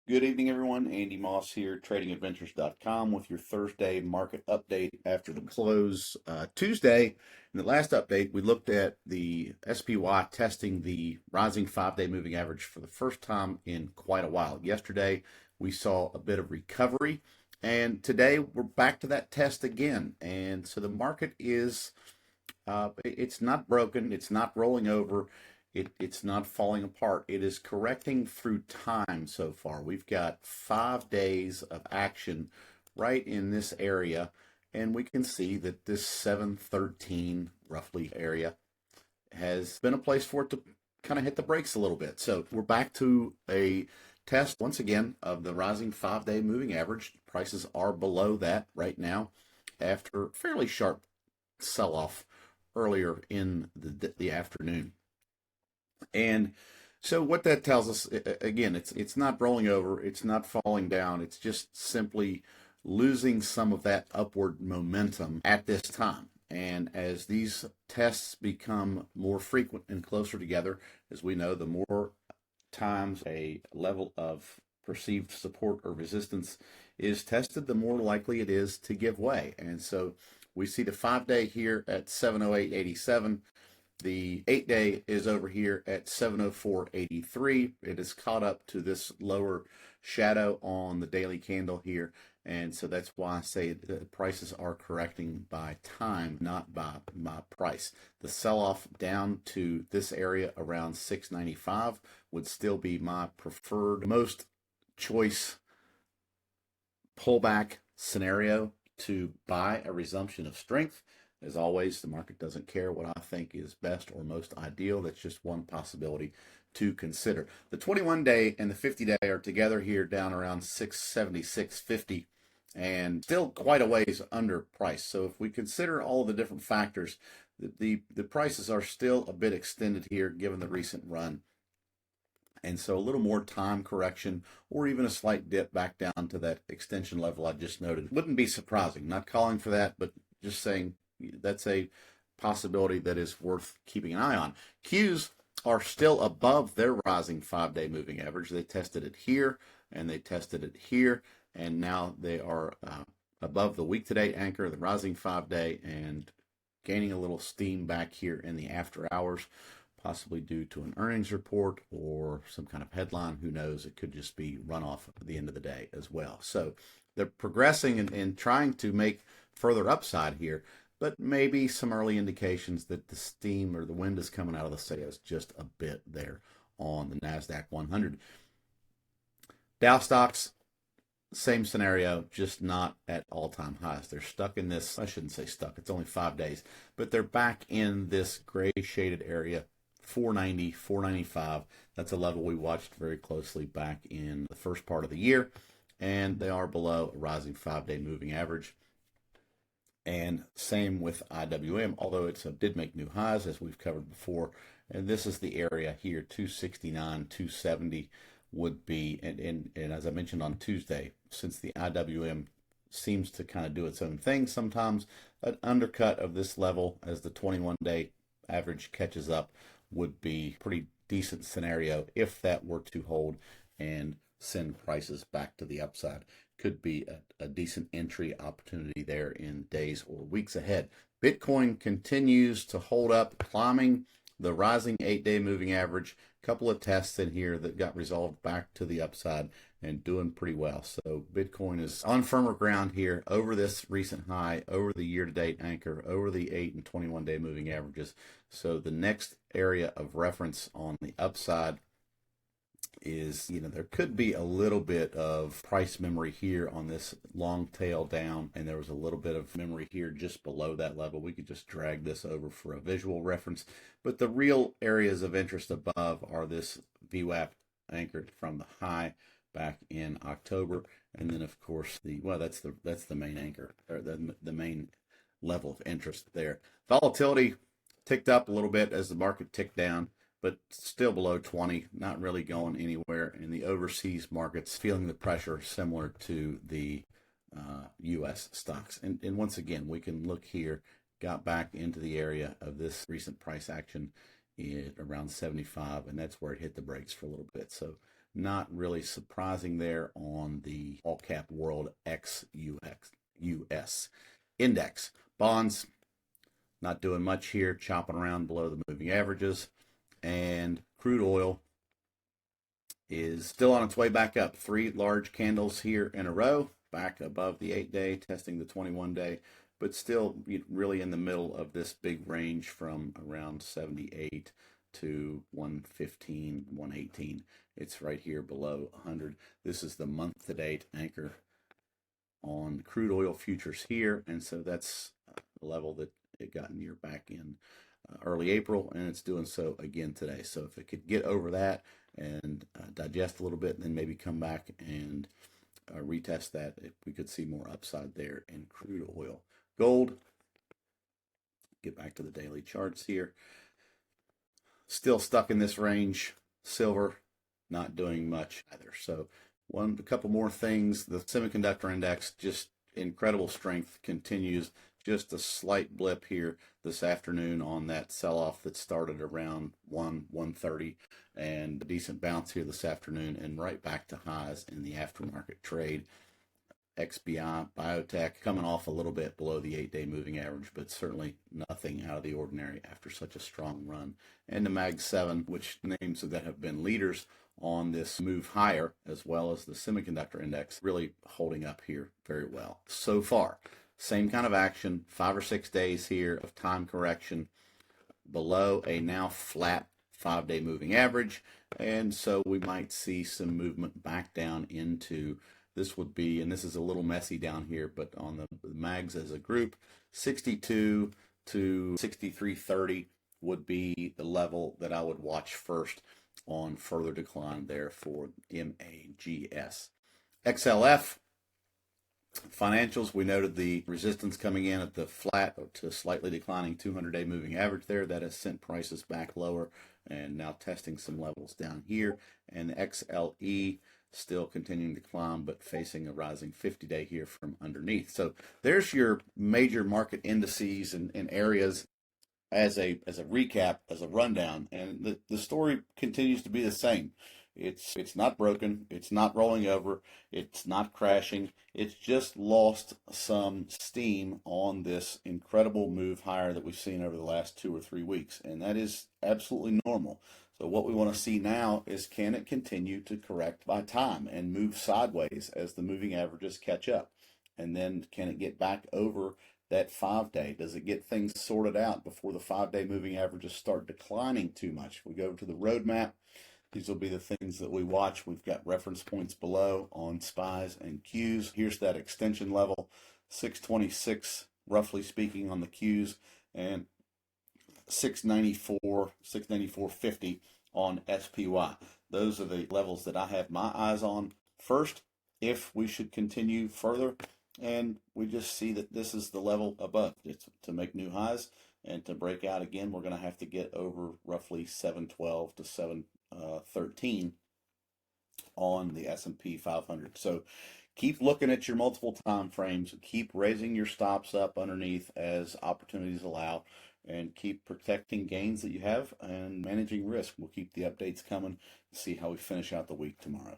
Good evening, everyone. Andy Moss here, tradingadventures.com with your Thursday market update after the close Tuesday. In the last update, we looked at the SPY testing the rising 5-day moving average for the first time in quite a while. Yesterday, we saw a bit of recovery, and today we're back to that test again. And so the market is it's not broken. It's not rolling over. It's not falling apart. It is correcting through time so far. We've got 5 days of action right in this area, and we can see that this 713 roughly area has been a place for it to kind of hit the brakes a little bit. So we're back to a test once again of the rising 5-day moving average. Prices are below that right now after fairly sharp sell-off earlier in the afternoon. And so what that tells us, again, it's not rolling over, it's not falling down, it's just simply losing some of that upward momentum at this time. And as these tests become more frequent and closer together, as we know, the more times a level of perceived support or resistance is tested, the more likely it is to give way. And so we see the 5-day here at 708.87. The 8-day is over here at 704.83. It is caught up to this lower shadow on the daily candle here. And so that's why I say the prices are correcting by time, not by price. The sell-off down to this area around 695 would still be my preferred, most choice pullback scenario to buy a resumption of strength. As always, the market doesn't care what I think is best or most ideal. That's just one possibility to consider. The 21-day and the 50-day are together here down around 676.50 and still quite a ways under price. So if we consider all the different factors, the prices are still a bit extended here given the recent run. And so a little more time correction or even a slight dip back down to that extension level I just noted wouldn't be surprising. Not calling for that, but just saying that's a possibility that is worth keeping an eye on. Qs are still above their rising 5-day moving average. They tested it here and they tested it here, and now they are above the week-to-date anchor, the rising 5-day, and gaining a little steam back here in the after hours, possibly due to an earnings report or some kind of headline. Who knows? It could just be runoff at the end of the day as well. So they're progressing and trying to make further upside here, but maybe some early indications that the steam or the wind is coming out of the sails just a bit there on the NASDAQ 100. Dow stocks, same scenario, just not at all-time highs. They're stuck in this, I shouldn't say stuck, it's only 5 days, but they're back in this gray shaded area, 490, 495. That's a level we watched very closely back in the first part of the year, and they are below a rising 5-day moving average. And same with IWM, although it did make new highs as we've covered before. And this is the area here, 269, 270 would be, and as I mentioned on Tuesday, since the IWM seems to kind of do its own thing sometimes, an undercut of this level as the 21-day average catches up would be a pretty decent scenario if that were to hold and send prices back to the upside. Could be a decent entry opportunity there in days or weeks ahead. Bitcoin continues to hold up, climbing the rising 8-day moving average. Couple of tests in here that got resolved back to the upside and doing pretty well. So Bitcoin is on firmer ground here over this recent high, over the year-to-date anchor, over the 8 and 21-day moving averages. So the next area of reference on the upside is, there could be a little bit of price memory here on this long tail down, and there was a little bit of memory here just below that level. We could just drag this over for a visual reference, but the real areas of interest above are this VWAP anchored from the high back in October, and then of course that's the main anchor, or the main level of interest there. Volatility ticked up a little bit as the market ticked down, but still below 20, not really going anywhere. In the overseas markets, feeling the pressure similar to the U.S. stocks. And once again, we can look here, got back into the area of this recent price action at around 75, and that's where it hit the brakes for a little bit. So Not really surprising there on the all cap world ex US index. Bonds not doing much here, chopping around below the moving averages. And crude oil is still on its way back up. 3 large candles here in a row, back above the 8-day, testing the 21-day, but still really in the middle of this big range from around 78 to 115, 118. It's right here below 100. This is the month-to-date anchor on crude oil futures here, and so that's the level that it got near back in early April, and it's doing so again today. So if it could get over that and digest a little bit, then maybe come back and retest that, we could see more upside there in crude oil. Gold, get back to the daily charts here. Still stuck in this range. Silver, not doing much either. So a couple more things. The semiconductor index, just incredible strength, continues. Just a slight blip here this afternoon on that sell-off that started around 1:30, and a decent bounce here this afternoon, and right back to highs in the aftermarket trade. XBI, biotech, coming off a little bit below the 8-day moving average, but certainly nothing out of the ordinary after such a strong run. And the Mag 7, which names that have been leaders on this move higher, as well as the semiconductor index, really holding up here very well so far. Same kind of action, 5 or 6 days here of time correction below a now flat 5-day moving average, and so we might see some movement back down into, this would be, and this is a little messy down here, but on the mags as a group, 62 to 63.30 would be the level that I would watch first on further decline there for MAGS. XLF financials, we noted the resistance coming in at the flat to slightly declining 200-day moving average there. That has sent prices back lower and now testing some levels down here. And XLE still continuing to climb, but facing a rising 50-day here from underneath. So there's your major market indices and areas as a recap, as a rundown, and the story continues to be the same. It's not broken, it's not rolling over, it's not crashing. It's just lost some steam on this incredible move higher that we've seen over the last 2 or 3 weeks, and that is absolutely normal. So what we want to see now is, can it continue to correct by time and move sideways as the moving averages catch up? And then can it get back over that 5-day? Does it get things sorted out before the 5-day moving averages start declining too much? We go to the roadmap. These will be the things that we watch. We've got reference points below on SPYs and Qs. Here's that extension level, 626, roughly speaking, on the Qs, and 694, 694.50 on SPY. Those are the levels that I have my eyes on first, if we should continue further. And we just see that this is the level above. It's to make new highs, and to break out again, we're going to have to get over roughly 712 to 713 on the S&P 500. So keep looking at your multiple time frames, keep raising your stops up underneath as opportunities allow, and keep protecting gains that you have and managing risk. We'll keep the updates coming, see how we finish out the week tomorrow.